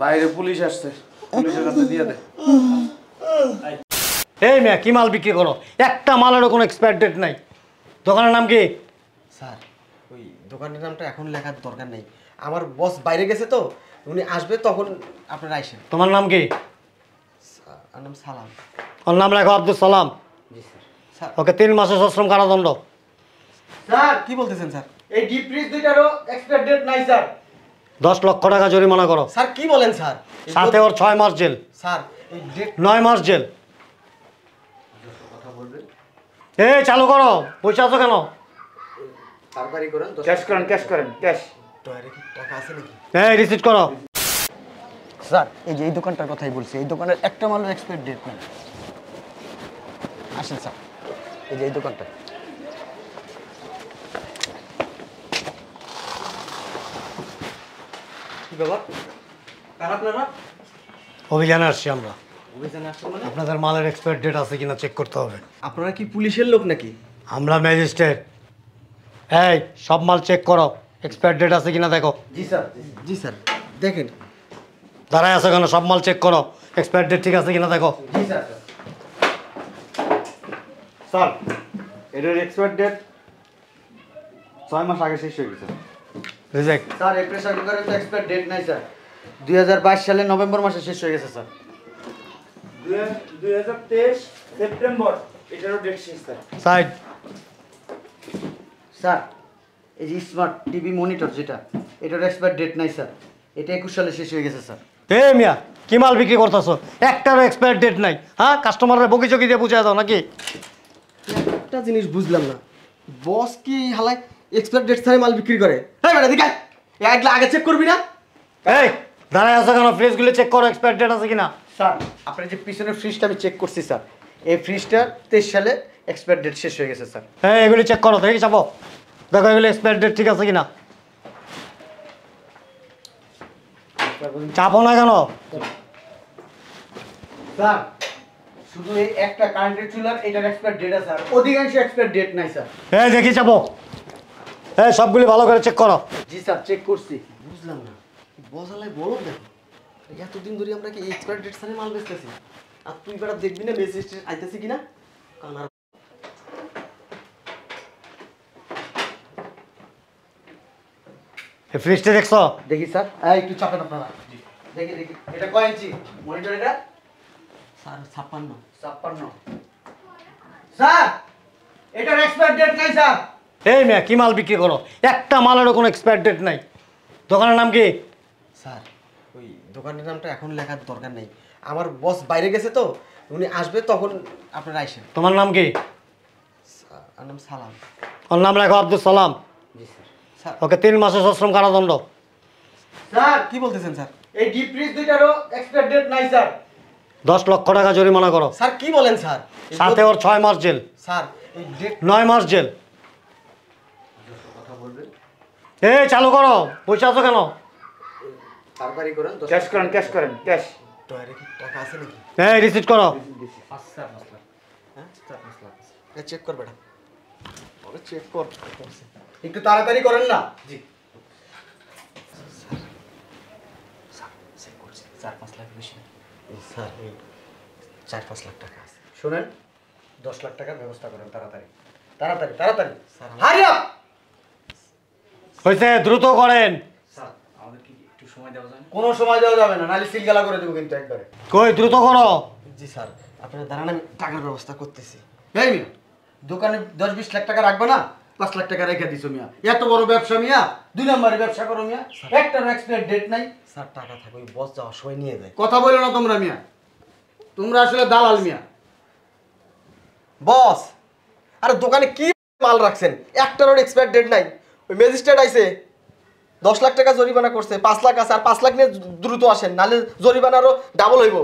বাইরে পুলিশ আসছে, পুলিশের কাছে দিয়ে দে। এই মেয়ে কি মাল বিক্রি করো? একটা মালেরও কোনো এক্সপায়ার ডেট নাই। দোকানের নাম কি? স্যার ওই দোকানের নামটা এখন লেখার দরকার নেই, আমার বস বাইরে গেছে তো, উনি আসবে তখন আপনারা আইসেন। তোমার নাম কি? আমার নাম সালাম। ওর নাম রাখো আব্দুল সালাম। জি স্যার। ওকে 3 মাসের সশ্রম কারাদণ্ড। স্যার কি বলতেছেন স্যার? এই ডিপ ফ্রিজ দুইটারও এক্সপায়ার ডেট নাই স্যার। 10 লক্ষ টাকা জরিমানা করো। স্যার কি বলেন স্যার? সাথে ওর 6 মাস জেল। স্যার এই ডেট 9 মাস জেল। কথা বলবেন? এই চালু করো, পয়সা আছো কেন? তাড়াতাড়ি করেন। ক্যাশ করেন, ক্যাশ করেন, ক্যাশ। টয়ারে কি টাকা আছে নাকি? এই রিসিট করো। স্যার এই যে এই দোকানটার কথাই বলছি, এই দোকানের একটা মালের এক্সপায়ার ডেট নেই। আসেন স্যার, এই যে এই দোকানটা। কি ব্যাপার? কার আপনারা? অভিযানে আসছি আমরা। অভিযানে আসছেন মানে? আপনাদের মালের এক্সপায়ার ডেট আছে কিনা চেক করতে হবে। আপনারা কি পুলিশের লোক নাকি? আমরা ম্যাজিস্ট্রেট। এই সব মাল চেক করো, এক্সপায়ার ডেট আছে কিনা দেখো। জি স্যার। জি স্যার দেখেন। দাঁড়ায় আছে কেন? সব মাল চেক করো, এক্সপায়ার ডেট ঠিক আছে কিনা দেখো। জি স্যার। স্যার এটার এক্সপায়ার ডেট 6 মাস আগে শেষ হয়ে গেছে। রিজেক্ট। স্যার এই প্রেসার কুকারের তো এক্সপায়ার ডেট নাই স্যার, 2022 সালের নভেম্বর মাসে শেষ হয়ে গেছে স্যার। 2023 সেপ্টেম্বর এটারও ডেট শেষ স্যার। সাইড। স্যার এই যে স্মার্ট টিভি মনিটর যেটা, এটার এক্সপায়ার ডেট নাই স্যার, এটা 21 সালে শেষ হয়ে গেছে স্যার। এই মিয়া কি মাল বিক্রি করতেছো? একটারও এক্সপায়ার ডেট নাই। হ্যাঁ, কাস্টমাররা বকি চকি দিয়ে বুঝাই দাও নাকি? একটা জিনিস বুঝলাম না, বস কি হালায় এক্সপায়ার ডেট ছাড়াই মাল বিক্রি করে? হ্যাঁ বেটা দেখাই, একলা আগে চেক করবি না? এই দাঁড়ায় আছে কেন? ফ্রিজগুলো চেক করো, এক্সপায়ার ডেট আছে কিনা। স্যার আপনার যে পিছনের ফ্রিজটা আমি চেক করছি স্যার, এই ফ্রিজটা 23 সালে এক্সপায়ার ডেট শেষ হয়ে গেছে স্যার। হ্যাঁ, এগুলি চেক করো, দেখি চাপো, দেখো এগুলি এক্সপায়ার ডেট ঠিক আছে কিনা। চাপো না কেন? স্যার শুধু এই একটা কারেন্টের চুলার এটার এক্সপায়ার ডেট আছে স্যার, অধিকাংশ এক্সপায়ার ডেট নাই স্যার। হ্যাঁ দেখি চাপো। হ্যাঁ সবগুলি ভালো করে চেক করো। জি স্যার চেক করছি। বুঝলাম না, বসালাই বলো দেখো, এতদিন ধরে আমরা কি এক্সপায়ার ডেট ছাড়াই মাল বেচতেছি, আর তুই বেটা দেখবি না মেসেজ আইতেছি কিনা কানার। এই ফ্রিজটা দেখছো? দেখি স্যার, একটু চাপেন আপনারা। দেখি দেখি এটা কয় ইঞ্চি মনিটর? এটা স্যার 56। স্যার এটার এক্সপায়ার ডেট নাই স্যার। এই মিয়া কি মাল বিক্রি করো? একটা মালেরও কোনো এক্সপায়ার ডেট নাই। দোকানের নাম কি? স্যার ওই দোকানের নামটা এখন লেখার দরকার নেই, আমার বস বাইরে গেছে তো, উনি আসবে তখন আপনারা আইসেন। তোমার নাম কি? আমার নাম সালাম। ওর নাম রাখো আব্দুল সালাম। জি স্যার। ওকে 3 মাসের সশ্রম কারাদণ্ড। স্যার কি বলতেছেন স্যার? এই ডিপ ফ্রিজ দুইটারও এক্সপায়ার ডেট নাই স্যার। 10 লক্ষ টাকা জরিমানা করো। স্যার কি বলেন স্যার? সাথে ওর 6 মাস জেল। স্যার এই ডেট 9 মাস জেল। কথা বলবেন? এই চালু করো, পয়সা আছো কেন? তাড়াতাড়ি করেন। ক্যাশ করেন, ক্যাশ করেন, ক্যাশ। টয়ারে কি টাকা আছে নাকি? এই রিসিট করো। আচ্ছা মশলা। হ্যাঁ স্যার মশলা আছে, এটা চেক কর বেটা, ওরে চেক কর, একটু তাড়াতাড়ি করেন না। জি স্যার চেক করছি, 4-5 লাখ বেশি স্যার, এই 4-5 লাখ টাকা আছে। শুনেন 10 লাখ টাকার ব্যবস্থা করেন তাড়াতাড়ি তাড়াতাড়ি তাড়াতাড়ি স্যার। হারি আপ হইছে, দ্রুত করেন। স্যার আমাদের কি একটু সময় দেওয়া যাবে? কোনো সময় দেওয়া যাবে না, নালে সিলগালা করে দেবো কিন্তু একবারে। কই দ্রুত করো। জি স্যার আপনারা দাঁড়ান, আমি টাকার ব্যবস্থা করতেছি। এই মিয়া দোকানে 10-20 লাখ টাকা রাখবে না, 5 লাখ টাকা রেখে দিছো মিয়া, এত বড় ব্যবসা মিয়া, 2 নম্বরের ব্যবসা করো মিয়া, একটার এক্সপায়ার ডেট নাই। স্যার টাকা থাকে ওই বস যাওয়ার সময় নিয়ে যায়। কথা বলো না তোমরা মিয়া, তোমরা আসলে দালাল মিয়া। বস আরে দোকানে কি মাল রাখছেন, একটারও এক্সপায়ার ডেট নাই। ওই ম্যাজিস্ট্রেট আইছে 10 লাখ টাকা জরিমানা করছে, 5 লাখ আছে, আর 5 লাখ নিয়ে দ্রুত আসেন, নাহলে জরিমানারও ডাবল হইব।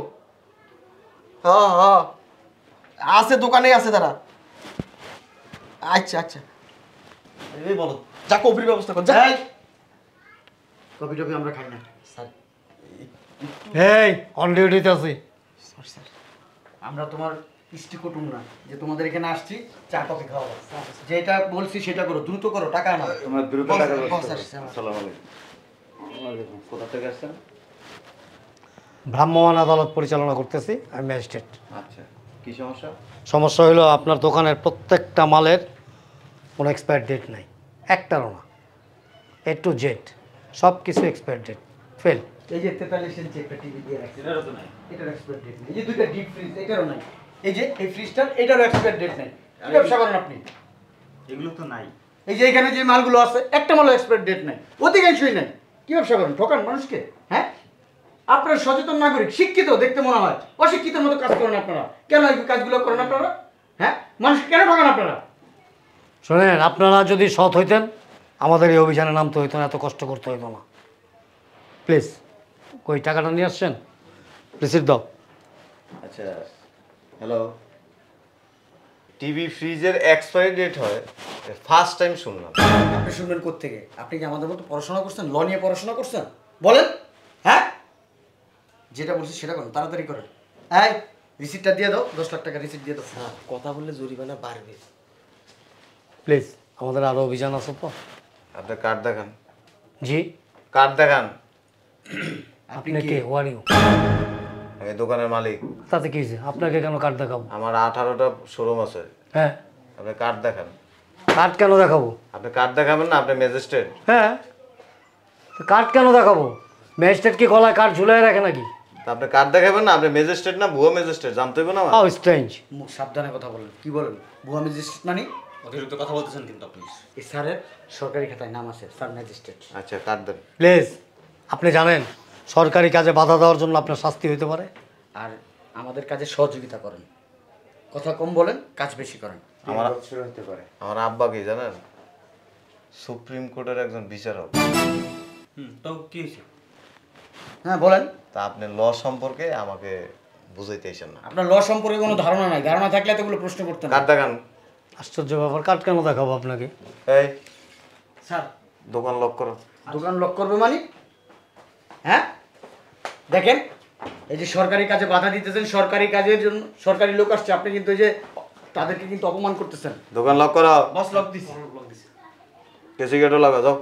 হ্যাঁ হ্যাঁ আছে, দোকানে আছে তারা। আচ্ছা আচ্ছা এই বলো, যা কফির ব্যবস্থা কর, যা। কফি টফি আমরা খাই না স্যার। এই অন ডিউটিতে আছি। স্যার স্যার আমরা তোমার কৃষ্টি কুটুম না যে তোমাদের এখানে আসছি চা কফি খাওয়াবো। যেটা বলছি সেটা করো, দ্রুত করো, টাকা না। তোমার দ্রুত বস- টাকা বস আসছে আমার। আসসালামু আলাইকুম। ওয়ালাইকুম। কোথা থেকে আসছেন? ভ্রাম্যমাণ আদালত পরিচালনা করতেছি, আমি ম্যাজিস্ট্রেট। আচ্ছা, কি সমস্যা? সমস্যা হলো আপনার দোকানের প্রত্যেকটা মালের কোনো এক্সপায়ার ডেট নাই, একটারও না। এ টু জেড সব কিছু এক্সপায়ার ডেট ফেল। এই যে 43 ইঞ্চি একটা টিভি দিয়ে রাখছি, এটারও তো নাই। এটার এক্সপায়ার ডেট নেই। এই যে দুইটা ডিপ ফ্রিজ, এটারও নাই। এই যে এই ফ্রিজটার, এটারও এক্সপায়ার ডেট নেই। কি ব্যবসা করেন আপনি? এগুলো তো নাই। এই যে এখানে যে মালগুলো আছে, একটা মালও এক্সপায়ার ডেট নাই, অধিকাংশই নাই। কি ব্যবসা করেন? ঠকান মানুষকে। হ্যাঁ, আপনারা সচেতন নাগরিক, শিক্ষিত দেখতে মনে হয়, অশিক্ষিতের মতো কাজ করেন আপনারা। কেন এই কাজগুলো করেন আপনারা? হ্যাঁ, মানুষ কেন ঠকান আপনারা? শোনেন, আপনারা যদি সৎ হইতেন আমাদের এই অভিযানে নামতে হইতো না, এত কষ্ট করতে হইতো না। প্লিজ কই টাকাটা নিয়ে আসছেন, রিসিপ্ট দাও। আচ্ছা, হ্যালো, টিভি ফ্রিজের এক্সপায়ারি ডেট হয় ফার্স্ট টাইম শুনলাম। আপনি শুনবেন কোত্থেকে? আপনি কি আমাদের মতো পড়াশোনা করছেন, ল নিয়ে পড়াশোনা করছেন? বলেন। হ্যাঁ, যেটা বলছি সেটা করেন, তাড়াতাড়ি করেন। এই রিসিপ্টটা দিয়ে দাও, 10 লাখ টাকা রিসিপ্ট দিয়ে দাও। কথা বললে জরিমানা বাড়বে। প্লিজ, আমাদের আরও অভিযান আছে তো। আপনার কার্ড দেখান, জি, কার্ড দেখান। আপনি কে? Were you? আমি দোকানের মালিক, তাতে কি হয়েছে? আপনাকে কেন কার্ড দেখাবো? আমার 18টা শোরুম আছে। হ্যাঁ, আপনি কার্ড দেখান। কার্ড কেন দেখাবো? আপনি কার্ড দেখাবেন না? আপনি ম্যাজিস্ট্রেট। হ্যাঁ, তো কার্ড কেন দেখাবো? ম্যাজিস্ট্রেট কি গলায় কার্ড ঝুলাই রাখে নাকি? তা আপনি কার্ড দেখাবেন না? আপনি ম্যাজিস্ট্রেট না ভুয়া ম্যাজিস্ট্রেট? জানতে হবে না আমার? How strange. মুখ সাবধানে কথা বলেন। কি বলেন? ভুয়া ম্যাজিস্ট্রেট মানে? অতিরিক্ত কথা বলতেছেন কিন্তু আপনি। এই স্যারের সরকারি খাতায় নাম আছে, স্যার ম্যাজিস্ট্রেট। আচ্ছা, কার্ড দেন। প্লিজ, আপনি জানেন সরকারি কাজে বাধা দেওয়ার জন্য আপনার শাস্তি হইতে পারে। আর আমাদের কাজে সহযোগিতা করেন, কথা কম বলেন, কাজ বেশি করেন। আমার শুরু হতে পারে। আমার আব্বা কি জানেন? সুপ্রিম কোর্টের একজন বিচারক। তো কি হয়েছে? হ্যাঁ বলেন। তা আপনি ল সম্পর্কে আমাকে বুঝাইতে আইসেন না। আপনার ল সম্পর্কে কোনো ধারণা নাই, ধারণা থাকলে এতগুলো প্রশ্ন করতেন না। কার্ড দেখান। আশ্চর্য ব্যাপার, কার্ড কেন দেখাবো আপনাকে? এই স্যার, দোকান লক করো। দোকান লক করবে মানে? হ্যাঁ, দেখেন, এই যে সরকারি কাজে বাধা দিতেছেন, সরকারি কাজের জন্য সরকারি লোক আসছে, আপনি কিন্তু এই যে তাদেরকে কিন্তু অপমান করতেছেন। দোকান লক করো। বস লক দিছে। কেসি গেটও লাগাও, যাও।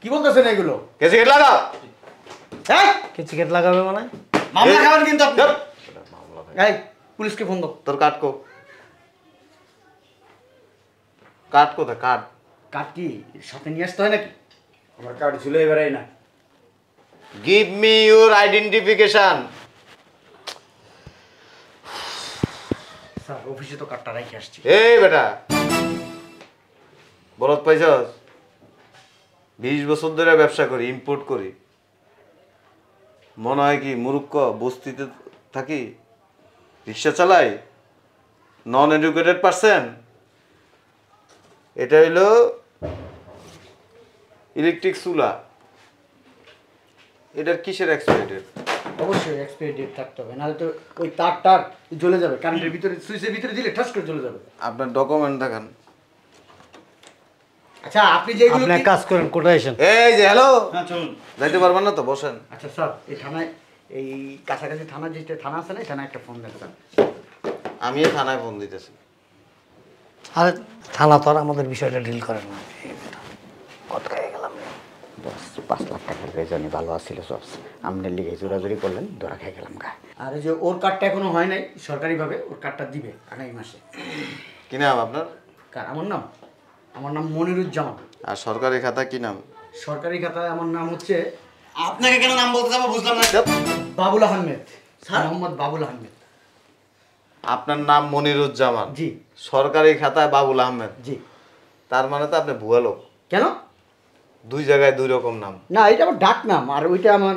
কি বলতেছেন এগুলো? কেসি গেট লাগাও। হ্যাঁ, কে চিকেট লাগাবে মানে? মামলা খাবেন কিন্তু আপনি। যাও। এই পুলিশকে ফোন দাও। তোর কাট কো, কাট কোথায়? কাট কাট কি সাথে নিয়ে আসতে হয় নাকি? আমার কার্ড ঝুলে বেড়াই না। Give me your identification. Sir অফিসে তো কার্ডটা রেখে আসছি। এই বেটা, বলত পাইছস? 20 বছর ধরে ব্যবসা করি, ইম্পোর্ট করি। মনে হয় কি মুরুক্ষ? বস্তিতে থাকি, রিক্সা চালাই, নন এডুকেটেড পারসন। এটা হইল ইলেকট্রিক চুলা। এটার কিসের এক্সপায়ারি ডেট? অবশ্যই এক্সপায়ারি ডেট থাকতে হবে, নাহলে তো ওই তারটা জ্বলে যাবে, কারেন্টের ভিতরে সুইচের ভিতরে দিলে ঠাস করে জ্বলে যাবে। আপনার ডকুমেন্ট দেখান। আচ্ছা আপনি যে এগুলো আপনি এক কাজ করেন, কোথায় আসেন? এই যে হ্যালো, হ্যাঁ চলুন। যাইতে পারবেন না তো? বসেন। আচ্ছা স্যার, এই থানায়, এই কাছাকাছি থানার যে থানা আছে না, এই থানায় একটা ফোন দেন স্যার। আমি থানায় ফোন দিতেছি। আরে থানা তো আর আমাদের বিষয়টা ডিল করেন না। কত খেয়ে গেলাম। বস 5 লাখ টাকার বেজনি ভালো আসছিল সব, আমনের লিগে জোরাজোরি করলেন, ধরা খেয়ে গেলাম গা। আর এই যে ওর কার্ডটা এখনো হয় নাই সরকারিভাবে, ওর কার্ডটা দিবে আগামী মাসে। কি নাম আপনার? কার? আমার নাম মনিরুজ্জামান। আর সরকারি খাতা কি নাম? সরকারি খাতায় আমার নাম হচ্ছে আপনাকে কেন নাম বলতে যাবো বুঝলাম না। বাবুল আহমেদ, মোহাম্মদ বাবুল আহমেদ। আপনার নাম মনিরুজ্জামান, জি সরকারি খাতায় বাবুল আহমেদ। জি। তার মানে তো আপনি ভুয়া লোক। কেন? দুই জায়গায় দুই রকম নাম। না, এটা আমার ডাক নাম, আর ওইটা আমার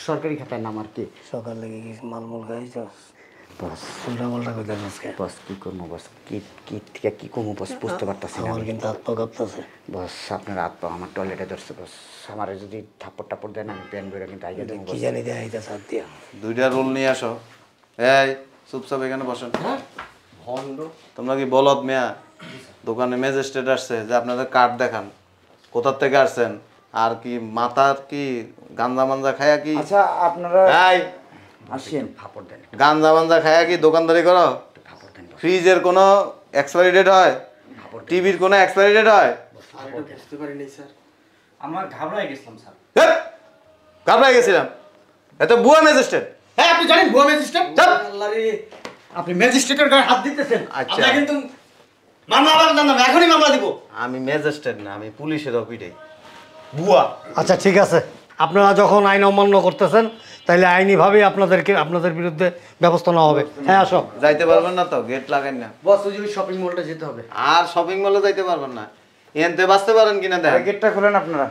সরকারি খাতার নাম আর কি। সকাল লেগে গেছে, মালমূল খাইছ? বস উল্টা পাল্টা কইতে আজকে বস কি করবো বস, কি করবো বস, বুঝতে পারতাছি না। আমার কিন্তু আত্মা কাঁপতেছে। বস আপনার হাত পা আমার টয়লেটে ধরছে বস, আমার যদি থাপ্পড় টাপ্পড় দেন আমি প্যান বেরো কিন্তু আইগে দেবো কি বস। জানি দেয় এটা সাথ দিয়া। দুইটা রোল নিয়ে আসো। এই চুপচাপ এখানে বসেন। হ্যাঁ? তোমরা কি বলত মিয়া? দোকানে ম্যাজিস্ট্রেট আসছে যে আপনাদের কার্ড দেখান, কোথার থেকে আসছেন, আর কি মাথার কি গাঞ্জা মাঞ্জা খায়া কি? আচ্ছা আপনারা এই আসেন, ফাপড় দেন, গাঞ্জা মাঞ্জা খায়া কি দোকানদারি করো? ফাপড় দেন বস। ফ্রিজের কোনো এক্সপায়ারি ডেট হয়? টিভির কোনো এক্সপায়ারি ডেট হয়? আর এটা বুঝতে পারিনি স্যার। আমরা ঘাবড়ায় গেছিলাম স্যার। হ্যাঁ, ঘাবড়ায় গেছিলাম। এত বুয়া ম্যাজিস্ট্রেট। হ্যাঁ আপনি জানেন ভুয়া ম্যাজিস্ট্রেট? চাপ। আল্লাহ রে, আপনি ম্যাজিস্ট্রেটের গায়ে হাত দিতেছেন। আচ্ছা। আপনাকে কিন্তু মামলা আবার জানাবো, এখনই মামলা দিব। আমি ম্যাজিস্ট্রেট না, আমি পুলিশের অফিসার। বুয়া। আচ্ছা ঠিক আছে, আপনারা যখন আইন অমান্য করতেছেন তাহলে আইনিভাবেই আপনাদের বিরুদ্ধে ব্যবস্থা নেওয়া হবে। হ্যাঁ আসো। যাইতে পারবেন না তো, গেট লাগাই না। বস ওই শপিং মলটা যেতে হবে। আর শপিং মলে যাইতে পারবেন না। এনতে বাঁচতে পারেন কিনা এই দেখেন। গেটটা খুলেন আপনারা।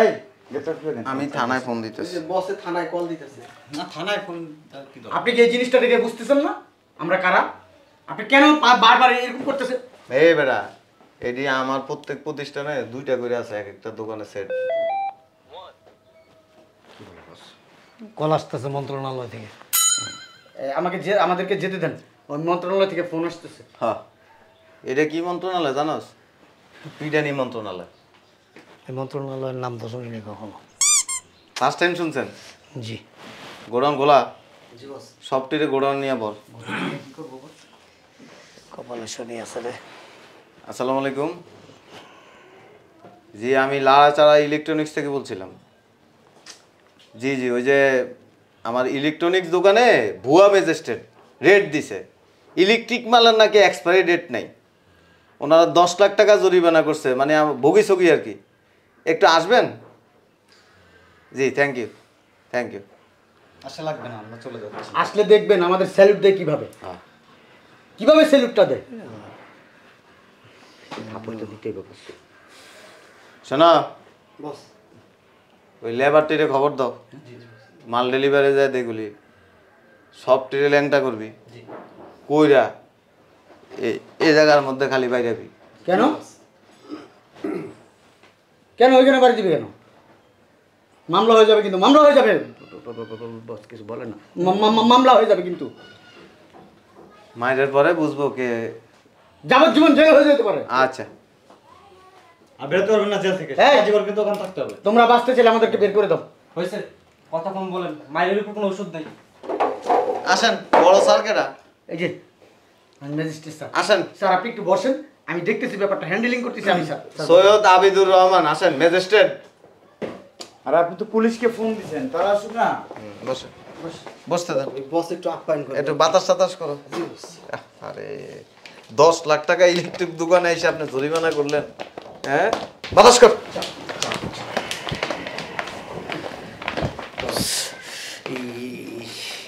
এই গেটটা খুলে দেন। আমি থানায় ফোন দিতেছি। বসে থানায় কল দিতেছে। না থানায় ফোন কি দরকার? আপনি কি এই জিনিসটা দেখে বুঝতেছেন না আমরা কারা? আপনি কেন বারবার এরকম করতেছেন? এই বেড়া, এটি আমার প্রত্যেক প্রতিষ্ঠানে 2টা করে আছে, এক একটা দোকানে সেট। কল আসতেছে মন্ত্রণালয় থেকে। আমাদেরকে যেতে দেন, ওই মন্ত্রণালয় থেকে ফোন আসতেছে। হ্যাঁ, এটা কি মন্ত্রণালয় জানোস? পিডানি মন্ত্রণালয়। এই মন্ত্রণালয়ের নাম তো শুনিনি কখনো। ফার্স্ট টাইম শুনছেন? জি। গোডাউন গোলা, জি বস। সবটিরে গোডাউন নিয়ে বল। কি করবো বস? কপালে শনি আছে রে। আসসালামু আলাইকুম। জি, আমি লাড়াচাড়া ইলেকট্রনিক্স থেকে বলছিলাম। জি জি, ওই যে আমার ইলেকট্রনিক্স দোকানে ভুয়া ম্যাজিস্ট্রেট রেট দিছে। ইলেকট্রিক মালের নাকি এক্সপায়ারি ডেট নাই। ওনারা 10 লাখ টাকা জরিমানা করছে, মানে ভোগি ছগি আর কি। একটু আসবেন? জি, থ্যাংক ইউ, থ্যাংক ইউ। আশা লাগবে না, আমরা চলে যাচ্ছি। আসলে দেখবেন আমাদের স্যালুট দেয় কিভাবে। হ্যাঁ, কিভাবে স্যালুটটা দেয়? আপনাকে দিতেই হবে বস। শোনো, বস। ওই লেবারটিরে খবর দাও, মাল ডেলিভারি যায় দেখুলি, সব টিরে ল্যাংটা করবি। কইরা এই জায়গার মধ্যে খালি বাইরাবি। কেন? কেন ওইখানে বাড়ি দিবে কেন? মামলা হয়ে যাবে কিন্তু, মামলা হয়ে যাবে। বস কিছু বলে না, মামলা হয়ে যাবে কিন্তু। মাইরের পরে বুঝবো কে। যাবজ্জীবন জেল হয়ে যেতে পারে। আচ্ছা, আর বেরোতে পারবেন না জেল থেকে। এই! জীবন কিন্তু ওখানে থাকতে হবে। তোমরা বাঁচতে চাইলে আমাদেরকে বের করে দাও। হয়েছে? কথা কম বলেন। মায়ের উপর কোনো ওষুধ নেই। আসেন বড় স্যার কেডা? এই যে ম্যাজিস্ট্রেট স্যার। আসেন। স্যার আপনি একটু বসেন, আমি দেখতেছি ব্যাপারটা, হ্যান্ডেলিং করতেছি আমি স্যার। সৈয়দ আবিদুর রহমান, আসেন ম্যাজিস্ট্রেট। আর আপনি তো পুলিশকে ফোন দিয়েছেন, তারা আসুক না। বসে বসতে দেন। বস একটু আপ্যায়ন করে একটু বাতাস টাতাস করো। আরে 10 লাখ টাকা ইলেকট্রিক দোকানে এসে আপনি জরিমানা করলেন। হ্যাঁ, বাতাস কর।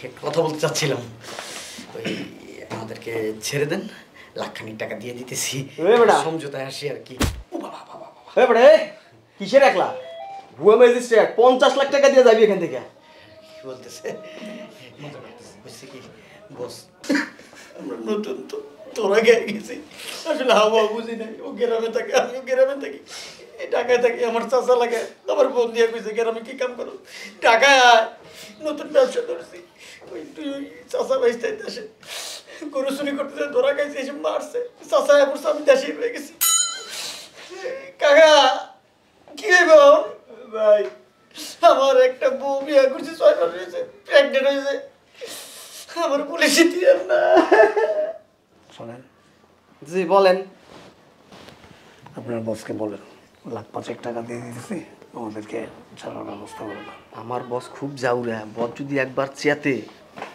একটা কথা বলতে চাচ্ছিলাম, ওই আমাদেরকে ছেড়ে দেন, লাখখানিক টাকা দিয়ে দিতেছি, সমঝোতায় আসি আর কি। কিসের একলা ভুয়া ম্যাজিস্ট্রেট 50 লাখ টাকা দিয়ে যাবি এখান থেকে। কি বলতেছে? বুঝছি কি বস, আমরা নতুন তো তোরা গিয়ে গেছি, আসলে হাওয়া বুঝি নাই। ও গ্রামে থাকে, আমিও গ্রামে থাকি, এই ঢাকায় থাকি। আমার চাচা লাগে, আমার বোন দিয়ে কইছে গ্রামে কি কাম করো, ঢাকায় আয়, নতুন ব্যবসা ধরছি। ওই তুই ওই চাচা ভাইস্তাই দেশে গরু চুরি করতে ধরা গেছে, এসব মারছে। চাচা এবার আমি দেশে হয়ে গেছি। কাকা কি হইব ভাই? আমার একটা বউ বিয়ে করছে, 6 মাস হয়েছে, প্রেগনেন্ট হয়েছে। আমার পুলিশে দিয়ে না। শোনেন, জি বলেন। আপনার বসকে বলেন 1,05,000 টাকা দিয়ে দিতেছি, আমাদেরকে ছাড়ার ব্যবস্থা করে দেন। আমার বস খুব জাউরা, বস যদি একবার চেয়াতে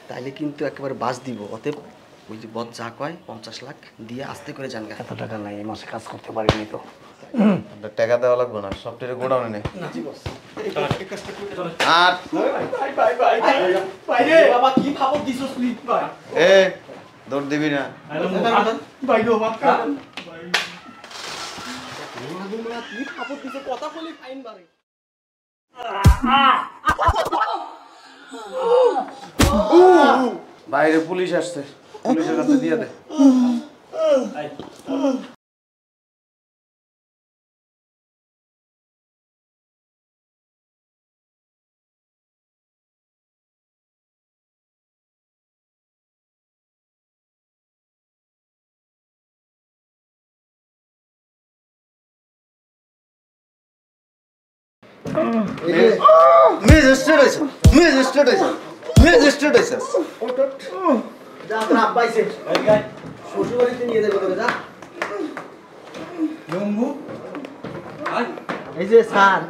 তাহলে কিন্তু একেবারে বাস দিব। অতএব ওই যে বস যা কয় 50 লাখ দিয়ে আস্তে করে যান গা। এত টাকা নাই, এই মাসে কাজ করতে পারিনি তো। আপনার টাকা দেওয়া লাগবে না, সব টিরে গোডাউনে নেই। আর ভাই রে বাবা, কি ভাবো দিছস তুই ভাই? এ দৌড় দিবি না। ভাই গো মাফ করেন ভাই। কি ভাবো দিছো, কথা বলি ফাইন বাড়ে। বাইরে পুলিশ আসছে, পুলিশের কাছে দিয়ে দে। ম্যাজিস্ট্রেট হইছে, ম্যাজিস্ট্রেট হইছে, ম্যাজিস্ট্রেট হইছে। যা তোর আব্বা আইছে শ্বশুর বাড়িতে নিয়ে যাবে তোকে যা লম্বু এই যে স্যার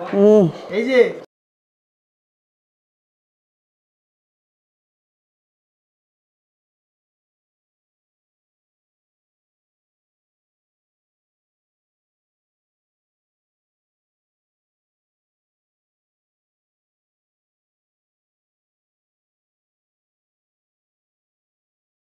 এই যে